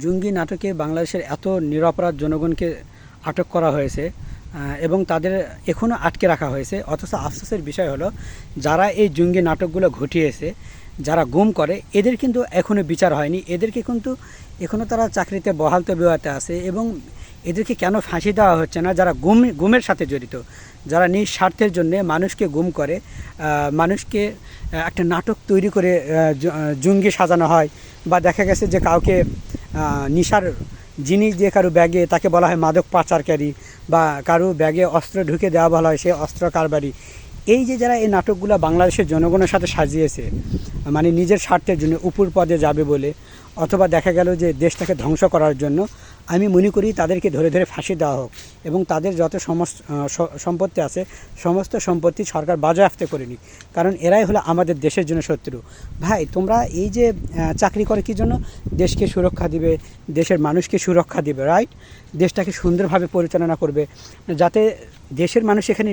জঙ্গি নাটকে বাংলাদেশের এত নিরপরাধ জনগণকে আটক করা হয়েছে এবং তাদের এখনও আটকে রাখা হয়েছে। অথচ আফসোসের বিষয় হলো, যারা এই জঙ্গি নাটকগুলো ঘটিয়েছে, যারা গুম করে, এদের কিন্তু এখনও বিচার হয়নি। এদেরকে কিন্তু এখনও তারা চাকরিতে বহাল তবিয়তে আছে এবং এদেরকে কেন ফাঁসি দেওয়া হচ্ছে না? যারা গুমের সাথে জড়িত, যারা নিজ স্বার্থের জন্য মানুষকে গুম করে, মানুষকে একটা নাটক তৈরি করে জঙ্গি সাজানো হয়, বা দেখা গেছে যে কাউকে নিশার জিনিস দিয়ে কারো ব্যাগে তাকে বলা হয় মাদক পাচারকারী, বা কারো ব্যাগে অস্ত্র ঢুকে দেওয়া বলা হয় সে অস্ত্র কারবারি। এই যে যারা এই নাটকগুলো বাংলাদেশের জনগণের সাথে সাজিয়েছে, মানে নিজের স্বার্থের জন্য উপর পদে যাবে বলে, অথবা দেখা গেল যে দেশটাকে ধ্বংস করার জন্য, আমি মনে করি তাদেরকে ধরে ধরে ফাঁসি দেওয়া হোক এবং তাদের যত সম্পত্তি আছে সমস্ত সম্পত্তি সরকার বাজেয়াপ্ত করে নিক। কারণ এরাই হলো আমাদের দেশের জন্য শত্রু। ভাই, তোমরা এই যে চাকরি করে কী জন্য? দেশকে সুরক্ষা দিবে, দেশের মানুষকে সুরক্ষা দিবে, রাইট? দেশটাকে সুন্দরভাবে পরিচালনা করবে, যাতে দেশের মানুষ এখানে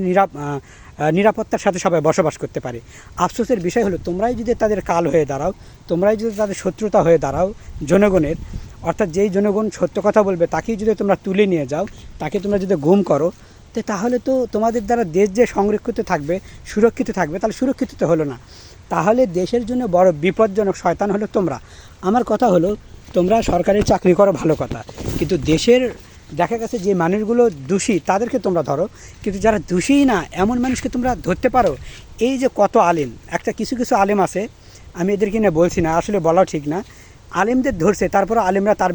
নিরাপত্তার সাথে সবাই বসবাস করতে পারে। আফসোসের বিষয় হলো, তোমরাই যদি তাদের কাল হয়ে দাঁড়াও, তোমরাই যদি তাদের শত্রুতা হয়ে দাঁড়াও জনগণের, অর্থাৎ যেই জনগণ সত্য কথা বলবে তাকেই যদি তোমরা তুলে নিয়ে যাও, তাকে তোমরা যদি গুম করো, তাহলে তো তোমাদের দ্বারা দেশ যে সংরক্ষিত থাকবে, সুরক্ষিত থাকবে, তাহলে সুরক্ষিত তো হলো না। তাহলে দেশের জন্য বড় বিপজ্জনক শয়তান হলো তোমরা। আমার কথা হলো, তোমরা সরকারি চাকরি করো, ভালো কথা, কিন্তু দেশের দেখা গেছে যে মানুষগুলো দোষী তাদেরকে তোমরা ধরো, কিন্তু যারা দোষী না এমন মানুষকে তোমরা ধরতে পারো। এই যে কত আলেম, একটা কিছু কিছু আলেম আছে, আমি এদেরকে নিয়ে বলছি না, আসলে বলাও ঠিক না, আলেমদের ধরছে, তারপরে আলেমরা তার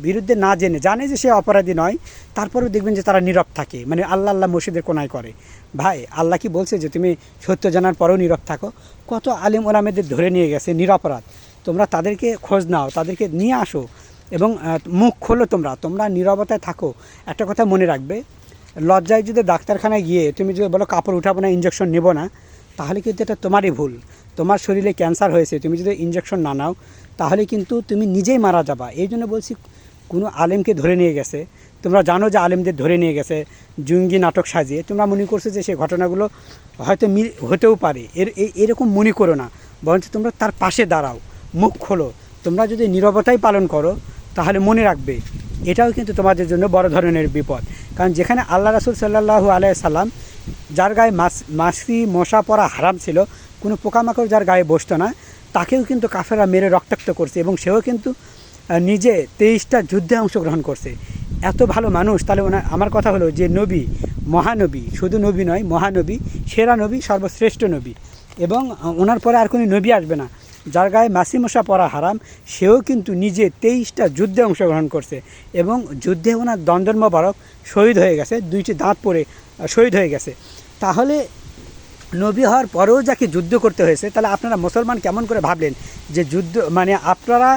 বিরুদ্ধে না জানে যে সে অপরাধী নয়, তারপরেও দেখবেন যে তারা নীরব থাকে, মানে আল্লাহ আল্লাহ মসজিদের কোনায় করে। ভাই, আল্লাহ কি বলছে যে তুমি সত্য জানার পরেও নীরব থাকো? কত আলেম ওলামেদের ধরে নিয়ে গেছে নিরপরাধ, তোমরা তাদেরকে খোঁজ নাও, তাদেরকে নিয়ে আসো এবং মুখ খোলো। তোমরা নীরবতায় থাকো। একটা কথা মনে রাখবে, লজ্জায় যদি ডাক্তারখানায় গিয়ে তুমি যদি বলো কাপড় উঠাবো না, ইঞ্জেকশন নেবো না, তাহলে কিন্তু এটা তোমারই ভুল। তোমার শরীরে ক্যান্সার হয়েছে, তুমি যদি ইঞ্জেকশন না নাও, তাহলে কিন্তু তুমি নিজেই মারা যাবা। এই জন্য বলছি, কোনো আলেমকে ধরে নিয়ে গেছে, তোমরা জানো যে আলেমদের ধরে নিয়ে গেছে জঙ্গি নাটক সাজিয়ে, তোমরা মনে করছো যে সেই ঘটনাগুলো হয়তো হতেও পারে, এরকম মনে করো না, বরঞ্চ তোমরা তার পাশে দাঁড়াও, মুখ খোলো। তোমরা যদি নীরবতাই পালন করো, তাহলে মনে রাখবে এটাও কিন্তু তোমাদের জন্য বড় ধরনের বিপদ। কারণ যেখানে আল্লাহ রাসূল সাল্লাল্লাহু আলাইহি সাল্লাম, যার গায়ে মাছি মশা পড়া হারাম ছিল, কোনো পোকামাকড় যার গায়ে বসতো না, তাকেও কিন্তু কাফেররা মেরে রক্তাক্ত করছে এবং সেও কিন্তু নিজে 23টা যুদ্ধে অংশগ্রহণ করছে। এত ভালো মানুষ। তাহলে আমার কথা হলো যে নবী, মহানবী, শুধু নবী নয়, মহানবী, সেরা নবী, সর্বশ্রেষ্ঠ নবী, এবং ওনার পরে আর কোনো নবী আসবে না, যার গায়ে মাছি মশা পড়া হারাম, সেও কিন্তু নিজে 23টা যুদ্ধে অংশগ্রহণ করছে এবং যুদ্ধে ওনার দন্দর মোবারক শহীদ হয়ে গেছে, 2টি দাঁত পড়ে শহীদ হয়ে গেছে। তাহলে নবী হওয়ার পরেও যাকে যুদ্ধ করতে হয়েছে, তাহলে আপনারা মুসলমান কেমন করে ভাবলেন যে যুদ্ধ মানে আপনারা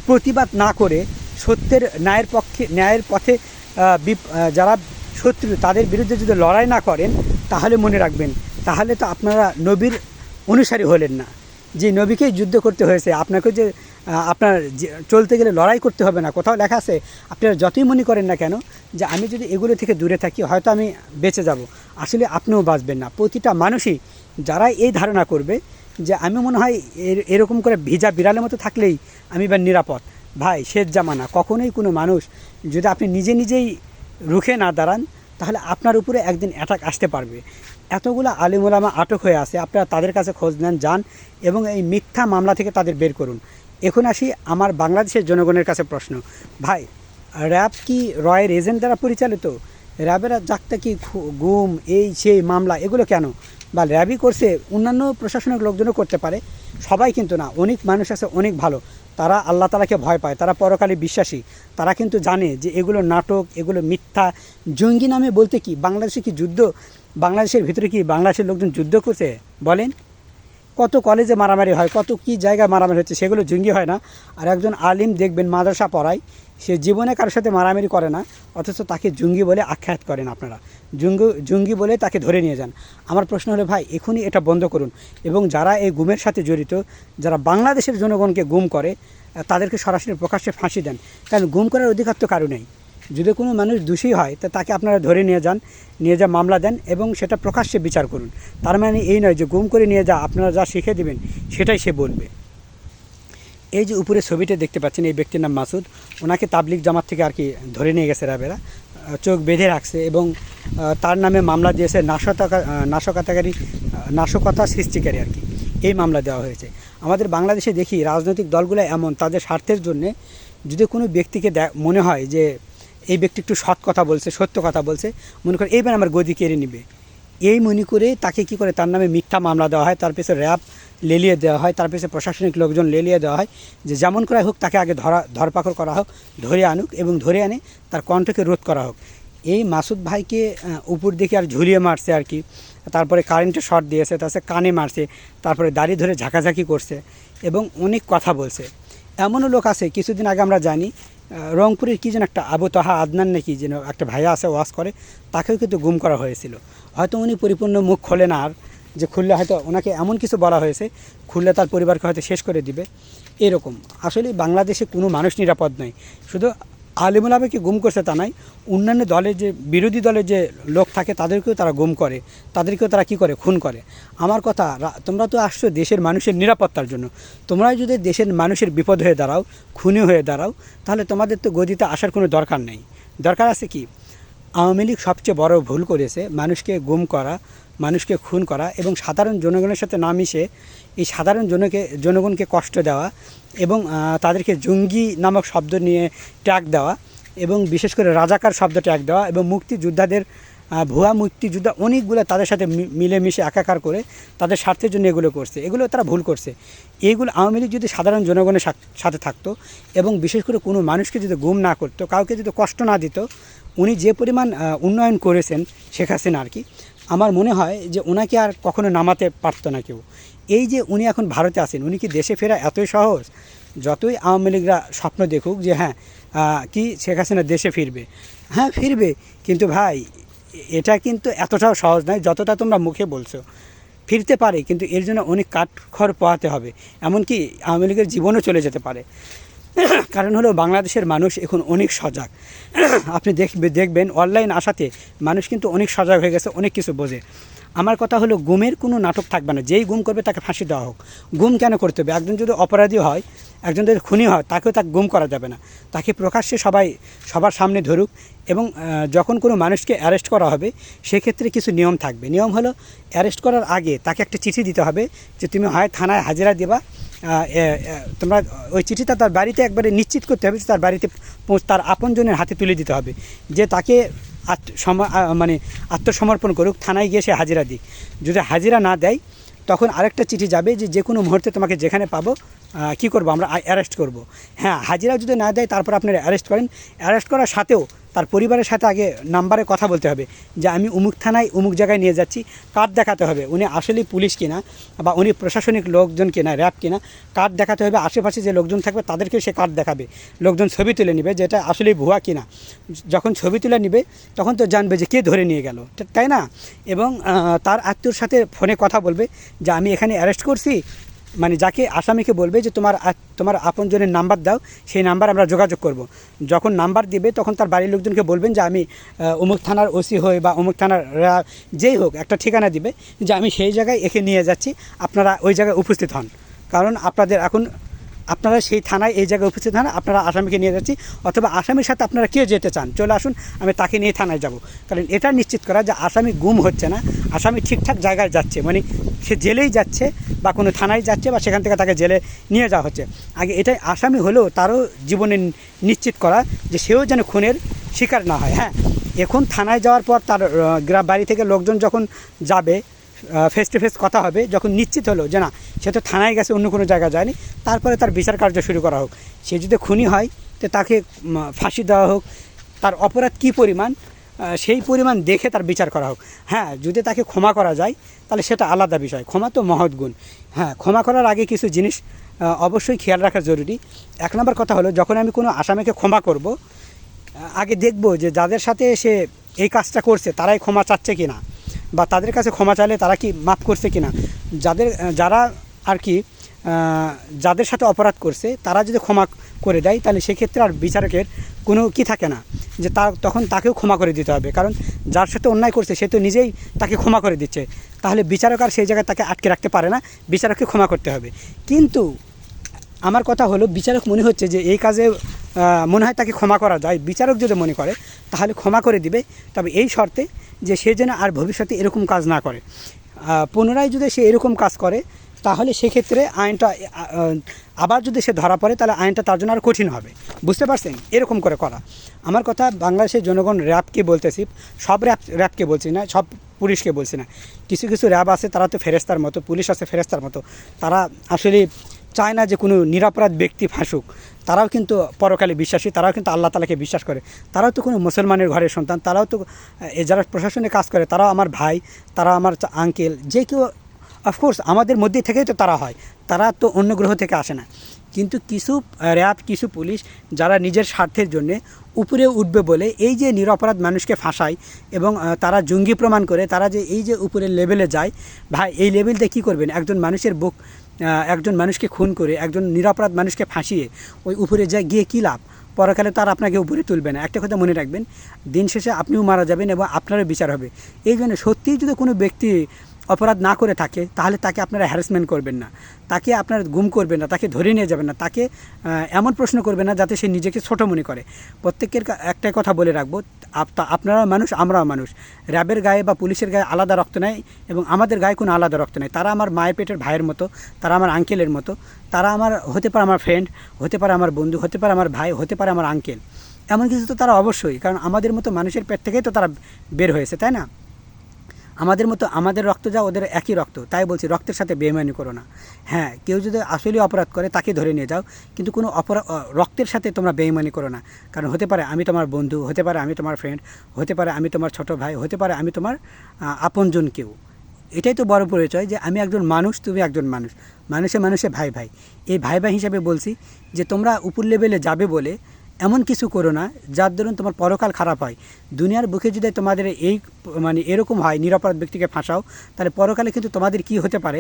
প্রতিবাদ না করে সত্যের ন্যায়ের পথে যারা শত্রু তাদের বিরুদ্ধে যদি লড়াই না করেন, তাহলে মনে রাখবেন, তাহলে তো আপনারা নবীর অনুসারী হলেন না। যে নবীকেই যুদ্ধ করতে হয়েছে, আপনাকে যে আপনার চলতে গেলে লড়াই করতে হবে না। কোথাও লেখা আছে, আপনারা যতই মনে করেন না কেন যে আমি যদি এগুলো থেকে দূরে থাকি হয়তো আমি বেঁচে যাব, আসলে আপনিও বাঁচবেন না। প্রতিটা মানুষই যারা এই ধারণা করবে যে আমি মনে হয় এরকম করে ভিজা বিড়ালের মতো থাকলেই আমি বা নিরাপদ, ভাই, শেষ জামানা। কখনোই কোনো মানুষ যদি আপনি নিজেই রুখে না দাঁড়ান, তাহলে আপনার উপরে একদিন অ্যাটাক আসতে পারবে। এতগুলো আলেম ওলামা আটক হয়ে আছে, আপনারা তাদের কাছে খোঁজ নেন, যান এবং এই মিথ্যা মামলা থেকে তাদের বের করুন। এখন আসি আমার বাংলাদেশের জনগণের কাছে প্রশ্ন, ভাই, র্যাব কি রয়ের এজেন্ট দ্বারা পরিচালিত? র্যাবেরা যাকটা কি গুম, এই সেই মামলা, এগুলো কেন? বা র্যাবই করছে, অন্যান্য প্রশাসনিক লোকজনও করতে পারে, সবাই কিন্তু না। অনেক মানুষ আছে অনেক ভালো, তারা আল্লাহ তাআলাকে ভয় পায়, তারা পরকালে বিশ্বাসী, তারা কিন্তু জানে যে এগুলো নাটক, এগুলো মিথ্যা। জঙ্গি নামে বলতে কি বাংলাদেশে কি যুদ্ধ, বাংলাদেশের ভিতরে কি বাংলাদেশের লোকজন যুদ্ধ করছে? বলেন, কত কলেজে মারামারি হয়, কত কি জায়গায় মারামারি হচ্ছে, সেগুলো জঙ্গি হয় না? আর একজন আলিম দেখবেন মাদ্রাসা পড়ায়, সে জীবনে কারোর সাথে মারামারি করে না, অথচ তাকে জঙ্গি বলে আখ্যাত করেন আপনারা, জঙ্গি বলে তাকে ধরে নিয়ে যান। আমার প্রশ্ন হলো, ভাই, এখনই এটা বন্ধ করুন এবং যারা এই গুমের সাথে জড়িত, যারা বাংলাদেশের জনগণকে গুম করে, তাদেরকে সরাসরি প্রকাশ্যে ফাঁসি দেন। কারণ গুম করার অধিকার তো কারো নেই। যদি কোনো মানুষ দোষী হয় তো তাকে আপনারা ধরে নিয়ে যা মামলা দেন এবং সেটা প্রকাশ্যে বিচার করুন। তার মানে এই নয় যে গুম করে নিয়ে আপনারা যা শিখে দেবেন সেটাই সে বলবে। এই যে উপরে ছবিটা দেখতে পাচ্ছেন, এই ব্যক্তির নাম মাসুদ। ওনাকে তাবলিগ জামাত থেকে আর কি ধরে নিয়ে গেছে র্যাবেরা, চোখ বেঁধে রাখছে এবং তার নামে মামলা দিয়েছে নাশকতা সৃষ্টিকারী আর কি, এই মামলা দেওয়া হয়েছে। আমাদের বাংলাদেশে দেখি রাজনৈতিক দলগুলো এমন, তাদের স্বার্থের জন্যে যদি কোনো ব্যক্তিকে মনে হয় যে এই ব্যক্তি একটু সৎ কথা বলছে, সত্য কথা বলছে, মনে করে এইবার আমার গদি কেড়ে নিবে, এই মনে করে তাকে কি করে তার নামে মিথ্যা মামলা দেওয়া হয়, তার পেছনে র্যাব লেলিয়ে দেওয়া হয়, তার পেছনে প্রশাসনিক লোকজন লেলিয়ে দেওয়া হয়, যে যেমন করে হোক তাকে আগে ধরপাকড় করা হোক, ধরে আনুক এবং ধরে আনে তার কণ্ঠকে রোধ করা হোক। এই মাসুদ ভাইকে উপর দিকে আর ঝুলিয়ে মারছে আর কি, তারপরে কারেন্টে শর্ট দিয়েছে, তারপরে কানে মারছে, তারপরে দাড়ি ধরে ঝাঁকাঝাঁকি করছে এবং অনেক কথা বলছে। এমনও লোক আছে, কিছুদিন আগে আমরা জানি রংপুরের কী যেন একটা আবু তাহা আদনান নাকি যেন একটা ভাইয়া আছে ওয়াজ করে, তাকেও কিন্তু গুম করা হয়েছিল। হয়তো উনি পরিপূর্ণ মুখ খোলে না, আর যে খুললে হয়তো ওনাকে এমন কিছু বলা হয়েছে, খুললে তার পরিবারকে হয়তো শেষ করে দিবে এরকম। আসলে বাংলাদেশে কোনো মানুষ নিরাপদ নয়, শুধু আলেমুল আমাকে গুম করছে তা নয়, অন্যান্য দলের যে বিরোধী দলের যে লোক থাকে তাদেরকেও তারা গুম করে, তাদেরকেও তারা কি করে, খুন করে। আমার কথা, তোমরা তো আসছো দেশের মানুষের নিরাপত্তার জন্য, তোমরা যদি দেশের মানুষের বিপদ হয়ে দাঁড়াও, খুনি হয়ে দাঁড়াও, তাহলে তোমাদের তো গদিতে আসার কোনো দরকার নেই। দরকার আছে কি? আওয়ামী লীগ সবচেয়ে বড় ভুল করেছে, মানুষকে গুম করা, মানুষকে খুন করা এবং সাধারণ জনগণের সাথে না মিশে এই সাধারণ জনগণকে কষ্ট দেওয়া এবং তাদেরকে জঙ্গি নামক শব্দ নিয়ে ট্যাগ দেওয়া এবং বিশেষ করে রাজাকার শব্দ ট্যাগ দেওয়া এবং মুক্তিযোদ্ধাদের ভুয়া মুক্তিযোদ্ধা অনেকগুলো তাদের সাথে মিলেমিশে একাকার করে তাদের স্বার্থের জন্য এগুলো করছে, এগুলো তারা ভুল করছে। এইগুলো আওয়ামী লীগ যদি সাধারণ জনগণের সাথে থাকতো এবং বিশেষ করে কোনো মানুষকে যদি গুম না করতো, কাউকে যদি কষ্ট না দিত, উনি যে পরিমাণ উন্নয়ন করেছেন শেখ হাসিনা আর কি, আমার মনে হয় যে ওনাকে আর কখনো নামাতে পারতো না কেউ। এই যে উনি এখন ভারতে আছেন, উনি কি দেশে ফেরা এতই সহজ? যতই আওয়ামী লীগরা স্বপ্ন দেখুক যে হ্যাঁ কি শেখ হাসিনা দেশে ফিরবে, হ্যাঁ ফিরবে, কিন্তু ভাই এটা কিন্তু এতটাও সহজ নয় যতটা তোমরা মুখে বলছো। ফিরতে পারে, কিন্তু এর জন্য অনেক কাঠখড় পোহাতে হবে, এমনকি আওয়ামী লীগের জীবনও চলে যেতে পারে। কারণ হলো বাংলাদেশের মানুষ এখন অনেক সজাগ। আপনি দেখবেন অনলাইন আসাতে মানুষ কিন্তু অনেক সজাগ হয়ে গেছে, অনেক কিছু বোঝে। আমার কথা হলো গুমের কোনো নাটক থাকবে না, যেই গুম করবে তাকে ফাঁসি দেওয়া হোক। গুম কেন করতে হবে? একজন যদি অপরাধী হয়, একজন যদি খুনি হয়, তাকে গুম করা যাবে না, তাকে প্রকাশ্যে সবার সামনে ধরুক। এবং যখন কোনো মানুষকে অ্যারেস্ট করা হবে সেক্ষেত্রে কিছু নিয়ম থাকবে। নিয়ম হলো অ্যারেস্ট করার আগে তাকে একটা চিঠি দিতে হবে যে তুমি হয় থানায় হাজিরা দেবা, তোমরা ওই চিঠিটা তার বাড়িতে একবারে নিশ্চিত করতে হবে, তার বাড়িতে তার আপনজনের হাতে তুলে দিতে হবে যে তাকে আত্মসমর্পণ করুক, থানায় গিয়ে সে হাজিরা দিক। যদি হাজিরা না দেয় তখন আরেকটা চিঠি যাবে যে কোনো মুহূর্তে তোমাকে যেখানে পাবো কী করবো, আমরা অ্যারেস্ট করব। হ্যাঁ, হাজিরা যদি না দেয় তারপর আপনারা অ্যারেস্ট করেন। অ্যারেস্ট করার সাথেও তার পরিবারের সাথে আগে নাম্বারে কথা বলতে হবে যে আমি অমুক থানায় অমুক জায়গায় নিয়ে যাচ্ছি। কার্ড দেখাতে হবে উনি আসলেই পুলিশ কিনা বা উনি প্রশাসনিক লোকজন কিনা, র্যাব কিনা। কার্ড দেখাতে হবে, আশেপাশে যে লোকজন থাকবে তাদেরকেও সে কার্ড দেখাবে, লোকজন ছবি তুলে নেবে যেটা আসলেই ভুয়া কিনা। যখন ছবি তুলে নেবে তখন তো জানবে যে কে ধরে নিয়ে গেল, তাই না? এবং তার আত্মীয়র সাথে ফোনে কথা বলবে যে আমি এখানে অ্যারেস্ট করছি, মানে যাকে আসামিকে বলবে যে তোমার আপনজনের নাম্বার দাও, সেই নাম্বার আমরা যোগাযোগ করব। যখন নাম্বার দিবে তখন তার বাড়ির লোকজনকে বলবেন যে আমি অমুক থানার ওসি হই বা অমুক থানার যেই হোক একটা ঠিকানা দিবে যে আমি সেই জায়গায় একে নিয়ে যাচ্ছি, আপনারা ওই জায়গায় উপস্থিত হন। কারণ আপনারা সেই থানায় এই জায়গায় উপস্থিত হন, আপনারা আসামিকে নিয়ে যাচ্ছি, অথবা আসামির সাথে আপনারা কে যেতে চান চলে আসুন, আমি তাকে নিয়ে থানায় যাব। কারণ এটা নিশ্চিত করা যে আসামি গুম হচ্ছে না, আসামি ঠিকঠাক জায়গায় যাচ্ছে, মানে সে জেলেই যাচ্ছে বা কোনো থানায় যাচ্ছে বা সেখান থেকে তাকে জেলে নিয়ে যাওয়া হচ্ছে। আগে এটাই আসামি হলেও তারও জীবনে নিশ্চিত করা যে সেও যেন খুনের শিকার না হয়। হ্যাঁ, এখন থানায় যাওয়ার পর তার বাড়ি থেকে লোকজন যখন যাবে, ফেস টু ফেস কথা হবে, যখন নিশ্চিত হলো যে না সে তো থানায় গেছে, অন্য কোনো জায়গায় যায়নি, তারপরে তার বিচার কার্য শুরু করা হোক। সে যদি খুনি হয় তো তাকে ফাঁসি দেওয়া হোক, তার অপরাধ কী পরিমাণ সেই পরিমাণ দেখে তার বিচার করা হোক। হ্যাঁ, যদি তাকে ক্ষমা করা যায় তাহলে সেটা আলাদা বিষয়, ক্ষমা তো মহৎ গুণ। হ্যাঁ, ক্ষমা করার আগে কিছু জিনিস অবশ্যই খেয়াল রাখা জরুরি। এক নম্বর কথা হলো, যখন আমি কোনো আসামিকে ক্ষমা করব, আগে দেখব যে যাদের সাথে সে এই কাজটা করছে তারাই ক্ষমা চাচ্ছে কিনা, বা তাদের কাছে ক্ষমা চাইলে তারা কি মাফ করছে কিনা। যারা আর কি যাদের সাথে অপরাধ করছে তারা যদি ক্ষমা করে দেয় তাহলে সেক্ষেত্রে আর বিচারকের কোনো কি থাকে না, যে তখন তাকেও ক্ষমা করে দিতে হবে। কারণ যার সাথে অন্যায় করছে সে তো নিজেই তাকে ক্ষমা করে দিচ্ছে, তাহলে বিচারক আর সেই জায়গায় তাকে আটকে রাখতে পারে না, বিচারককে ক্ষমা করতে হবে। কিন্তু আমার কথা হলো বিচারক মনে হচ্ছে যে এই কাজে মনে হয় তাকে ক্ষমা করা যায়। বিচারক যদি মনে করে তাহলে ক্ষমা করে দিবে, তবে এই শর্তে যে সে যেন আর ভবিষ্যতে এরকম কাজ না করে। পুনরায় যদি সে এরকম কাজ করে তাহলে সেক্ষেত্রে আইনটা আবার যদি সে ধরা পড়ে তাহলে আইনটা তার জন্য আর কঠিন হবে। বুঝতে পারছেন? এরকম করে করা। আমার কথা বাংলাদেশের জনগণ র্যাবকে বলতেছি, সব র্যাবকে বলছি না, সব পুলিশকে বলছি না। কিছু কিছু র্যাব আছে তারা তো ফেরেস্তার মতো, পুলিশ আছে ফেরেস্তার মতো, তারা আসলে চায় না যে কোনো নিরপরাধ ব্যক্তি ফাঁসুক। তারাও কিন্তু পরকালে বিশ্বাসী, তারাও কিন্তু আল্লাহ তাআলাকে বিশ্বাস করে, তারাও তো কোনো মুসলমানের ঘরের সন্তান, তারাও তো যারা প্রশাসনে কাজ করে তারাও আমার ভাই, তারা আমার আঙ্কেল, যে কেউ অফকোর্স আমাদের মধ্যে থেকেই তো তারা হয়, তারা তো অন্য গ্রহ থেকে আসে না। কিন্তু কিছু র্যাব, কিছু পুলিশ যারা নিজের স্বার্থের জন্যে উপরে উঠবে বলে এই যে নিরপরাধ মানুষকে ফাঁসায় এবং তারা জঙ্গি প্রমাণ করে, তারা যে এই যে উপরের লেভেলে যায়, ভাই এই লেভেলতে কী করবেন? একজন মানুষের একজন মানুষকে খুন করে, একজন নিরপরাধ মানুষকে ফাঁসিয়ে ওই উপরে যায় গিয়ে কী লাভ? পরকালে তার আপনাকে উপরে তুলবে না। একটা কথা মনে রাখবেন, দিন শেষে আপনিও মারা যাবেন এবং আপনারও বিচার হবে। এই জন্য সত্যিই যদি কোনো ব্যক্তি অপরাধ না করে থাকে তাহলে তাকে আপনারা হ্যারাসমেন্ট করবেন না, তাকে আপনারা গুম করবেন না, তাকে ধরে নিয়ে যাবেন না, তাকে এমন প্রশ্ন করবেন না যাতে সে নিজেকে ছোটো মনে করে। প্রত্যেকের একটাই কথা বলে রাখবো, আপনারা মানুষ, আমরাও মানুষ। র্যাবের গায়ে বা পুলিশের গায়ে আলাদা রক্ত নেই এবং আমাদের গায়ে কোনো আলাদা রক্ত নেই। তারা আমার মায়ের পেটের ভাইয়ের মতো, তারা আমার আঙ্কেলের মতো, তারা আমার হতে পারে আমার ফ্রেন্ড, হতে পারে আমার বন্ধু, হতে পারে আমার ভাই, হতে পারে আমার আঙ্কেল। এমন কিছু তো তারা অবশ্যই, কারণ আমাদের মতো মানুষের পেট থেকেই তো তারা বের হয়েছে, তাই না? আমাদের মতো, আমাদের রক্ত যা ওদের একই রক্ত, তাই বলছি রক্তের সাথে বেইমানি করো না। হ্যাঁ, কেউ যদি আসলেই অপরাধ করে তাকে ধরে নিয়ে যাও, কিন্তু কোনো রক্তের সাথে তোমরা বেইমানি করো না। কারণ হতে পারে আমি তোমার বন্ধু, হতে পারে আমি তোমার ফ্রেন্ড, হতে পারে আমি তোমার ছোট ভাই, হতে পারে আমি তোমার আপনজন কেউ। এটাই তো বড় পরিচয় যে আমি একজন মানুষ, তুমি একজন মানুষ, মানুষে মানুষে ভাই ভাই। এই ভাই ভাই হিসাবে বলছি যে তোমরা উপর লেভেলে যাবে বলে এমন কিছু করো না যার দরুন তোমার পরকাল খারাপ হয়। দুনিয়ার বুকে যদি তোমাদের এই মানে এরকম হয়, নিরপরাধ ব্যক্তিকে ফাঁসাও, তাহলে পরকালে কিন্তু তোমাদের কি হতে পারে?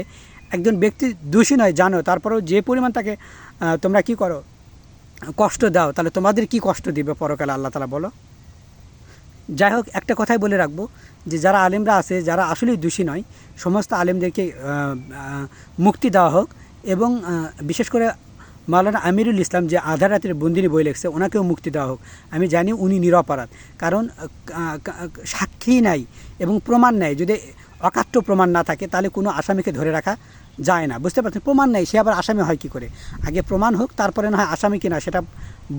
একজন ব্যক্তি দোষী নয় জানো, তারপরেও যে পরিমাণ তাকে তোমরা কি করো, কষ্ট দাও, তাহলে তোমাদের কি কষ্ট দিবে পরকালে আল্লাহ তাআলা বলো? যাই হোক, একটা কথাই বলে রাখবো যে যারা আলেমরা আছে, যারা আসলেই দোষী নয়, সমস্ত আলেমদেরকে মুক্তি দেওয়া হোক। এবং বিশেষ করে মাওলানা আমিরুল ইসলাম যে আধা রাতের বন্দিনী বই লিখছে, ওনাকেও মুক্তি দেওয়া হোক। আমি জানি উনি নিরপরাধ, কারণ সাক্ষী নাই এবং প্রমাণ নেই। যদি অকাট্য প্রমাণ না থাকে তাহলে কোনো আসামিকে ধরে রাখা যায় না। বুঝতে পারছেন? প্রমাণ নেই, সে আবার আসামি হয় কী করে? আগে প্রমাণ হোক, তারপরে না হয় আসামি কিনা সেটা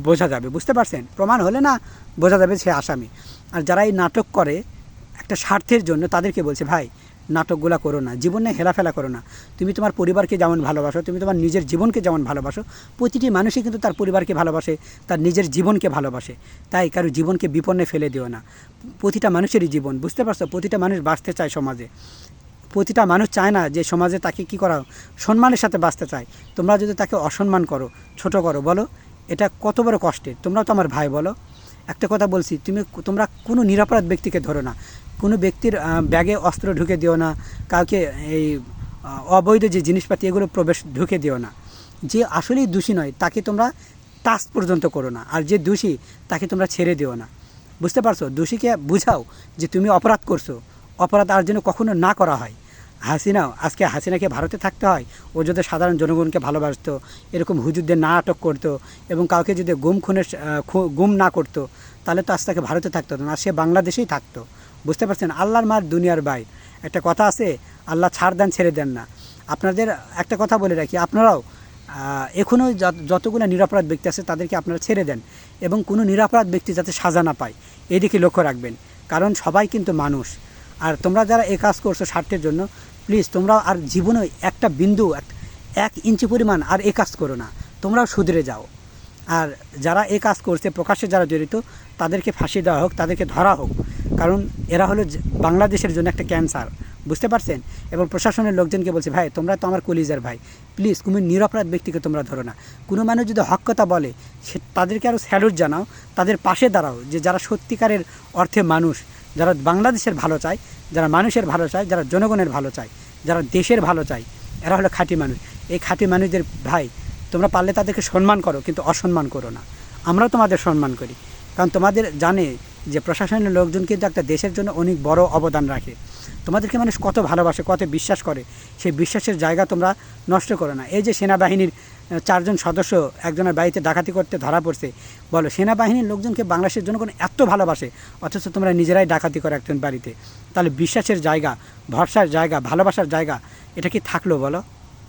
বোঝা যাবে। বুঝতে পারছেন? প্রমাণ হলে না বোঝা যাবে সে আসামি। আর যারা এই নাটক করে একটা স্বার্থের জন্য, তাদেরকে বলছে ভাই নাটকগুলো করো না, জীবনে হেলাফেলা করো না। তুমি তোমার পরিবারকে যেমন ভালোবাসো, তুমি তোমার নিজের জীবনকে যেমন ভালোবাসো, প্রতিটি মানুষই কিন্তু তার পরিবারকে ভালোবাসে, তার নিজের জীবনকে ভালোবাসে। তাই কারো জীবনকে বিপন্নে ফেলে দিও না। প্রতিটা মানুষেরই জীবন, বুঝতে পারছো? প্রতিটা মানুষ বাঁচতে চায় সমাজে, প্রতিটা মানুষ চায় না যে সমাজে তাকে কী করা, সম্মানের সাথে বাঁচতে চায়। তোমরা যদি তাকে অসম্মান করো, ছোট করো, বলো এটা কত বড় কষ্টের। তোমরাও তো আমার ভাই, বলো। একটা কথা বলছি, তোমরা কোনো নিরপরাধ ব্যক্তিকে ধরো না, কোনো ব্যক্তির ব্যাগে অস্ত্র ঢুকে দিও না, কাউকে এই অবৈধ যে জিনিসপাতি এগুলো ঢুকে দিও না। যে আসলেই দোষী নয় তাকে তোমরা টাচ পর্যন্ত করো না, আর যে দোষী তাকে তোমরা ছেড়ে দিও না। বুঝতে পারছো? দোষীকে বুঝাও যে তুমি অপরাধ করছো, অপরাধ আর যেন কখনো না করা হয়। আজকে হাসিনাকে ভারতে থাকতে হয়, ও যদি সাধারণ জনগণকে ভালোবাসতো, এরকম হুজুরদের না আটক করতো এবং কাউকে যদি গুম না করতো, তাহলে তো আজ তাকে ভারতে থাকতো না, সে বাংলাদেশেই থাকতো। বুঝতে পারছেন? আল্লাহর মার দুনিয়ার বাইর। একটা কথা আছে, আল্লাহ ছাড় দেন ছেড়ে দেন না। আপনাদের একটা কথা বলে রাখি, আপনারাও এখনও যতগুলো নিরপরাধ ব্যক্তি আছে তাদেরকে আপনারা ছেড়ে দেন এবং কোনো নিরপরাধ ব্যক্তি যাতে সাজা না পায় এদিকে লক্ষ্য রাখবেন, কারণ সবাই কিন্তু মানুষ। আর তোমরা যারা এই কাজ করছো স্বার্থের জন্য, প্লিজ তোমরা আর জীবনে একটা বিন্দু, 1 ইঞ্চি পরিমাণ আর এই কাজ করো না, তোমরাও শুধরে যাও। আর যারা এই কাজ করছে, প্রকাশ্যে যারা জড়িত, তাদেরকে ফাঁসি দেওয়া হোক, তাদেরকে ধরা হোক, কারণ এরা হলো বাংলাদেশের জন্য একটা ক্যান্সার। বুঝতে পারছেন? এবং প্রশাসনের লোকজনকে বলছে, ভাই তোমরা তো আমার কলিজার ভাই, প্লিজ কোনো নিরপরাধ ব্যক্তিকে তোমরা ধরো না। কোনো মানুষ যদি হক কথা বলে তাদেরকে আরও স্যালুট জানাও, তাদের পাশে দাঁড়াও, যে যারা সত্যিকারের অর্থে মানুষ, যারা বাংলাদেশের ভালো চায়, যারা মানুষের ভালো চায়, যারা জনগণের ভালো চায়, যারা দেশের ভালো চায়, এরা হলো খাঁটি মানুষ। এই খাঁটি মানুষদের ভাই তোমরা পারলে তাদেরকে সম্মান করো, কিন্তু অসম্মান করো না। আমরাও তোমাদের সম্মান করি, কারণ তোমাদের জানে যে প্রশাসনের লোকজন কিন্তু একটা দেশের জন্য অনেক বড় অবদান রাখে। তোমাদেরকে মানুষ কত ভালোবাসে, কত বিশ্বাস করে, সেই বিশ্বাসের জায়গা তোমরা নষ্ট করো না। এই যে সেনাবাহিনীর চারজন সদস্য একজনের বাড়িতে ডাকাতি করতে ধরা পড়ছে, বলো সেনাবাহিনীর লোকজনকে বাংলাদেশের জনগণ এত ভালোবাসে, অথচ তোমরা নিজেরাই ডাকাতি করো একজন বাড়িতে, তাহলে বিশ্বাসের জায়গা, ভরসার জায়গা, ভালোবাসার জায়গা এটা কি থাকলো বলো?